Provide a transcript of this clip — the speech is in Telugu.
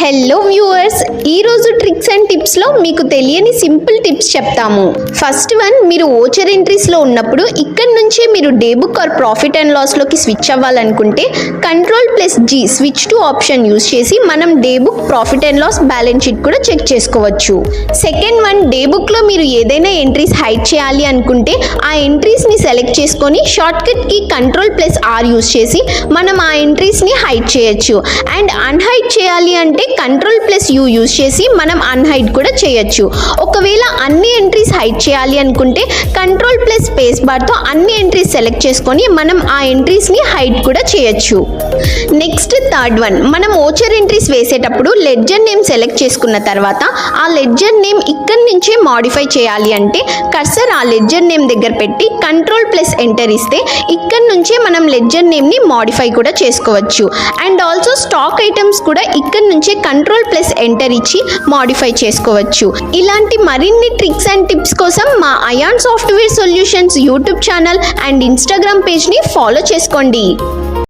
హలో వ్యూవర్స్, ఈరోజు ట్రిక్స్ అండ్ టిప్స్లో మీకు తెలియని సింపుల్ టిప్స్ చెప్తాము. ఫస్ట్ వన్, మీరు ఓచర్ ఎంట్రీస్లో ఉన్నప్పుడు ఇక్కడి నుంచే మీరు day book or profit and లాస్లోకి స్విచ్ అవ్వాలనుకుంటే Ctrl+G switch to option use చేసి మనం day book profit and loss balance sheet కూడా చెక్ చేసుకోవచ్చు. సెకండ్ వన్, డే బుక్లో మీరు ఏదైనా ఎంట్రీస్ హైడ్ చేయాలి అనుకుంటే ఆ ఎంట్రీస్ని సెలెక్ట్ చేసుకొని షార్ట్కట్కి Ctrl+R యూజ్ చేసి మనం ఆ ఎంట్రీస్ని హైడ్ చేయొచ్చు. అండ్ అన్హైడ్ చేయాలి అంటే Ctrl+U యూజ్ చేసి మనం అన్హైడ్ కూడా చేయొచ్చు. ఒకవేళ అన్ని ఎంట్రీస్ హైడ్ చేయాలి అనుకుంటే Ctrl+స్పేస్ బార్తో అన్ని ఎంట్రీస్ సెలెక్ట్ చేసుకొని మనం ఆ ఎంట్రీస్ని హైడ్ కూడా చేయొచ్చు. నెక్స్ట్ థర్డ్ వన్, మనం ఓచర్ ఎంట్రీస్ వేసేటప్పుడు లెడ్జర్ నేమ్ సెలెక్ట్ చేసుకున్న తర్వాత ఆ లెడ్జర్ నేమ్ ఇక్కడి నుంచే మాడిఫై చేయాలి అంటే కర్సర్ ఆ లెడ్జర్ నేమ్ దగ్గర పెట్టి Ctrl+Enter ఇస్తే ఇక్కడి నుంచే మనం లెడ్జర్ నేమ్ని మాడిఫై కూడా చేసుకోవచ్చు. అండ్ ఆల్సో స్టాక్ ఐటమ్స్ కూడా ఇక్కడి నుంచే Ctrl+Enter ఇచ్చి మాడిఫై చేసుకోవచ్చు. ఇలాంటి మరిన్ని ట్రిక్స్ అండ్ టిప్స్ కోసం మా Ayaan software solutions YouTube channel and Instagram పేజ్ని ఫాలో చేసుకోండి.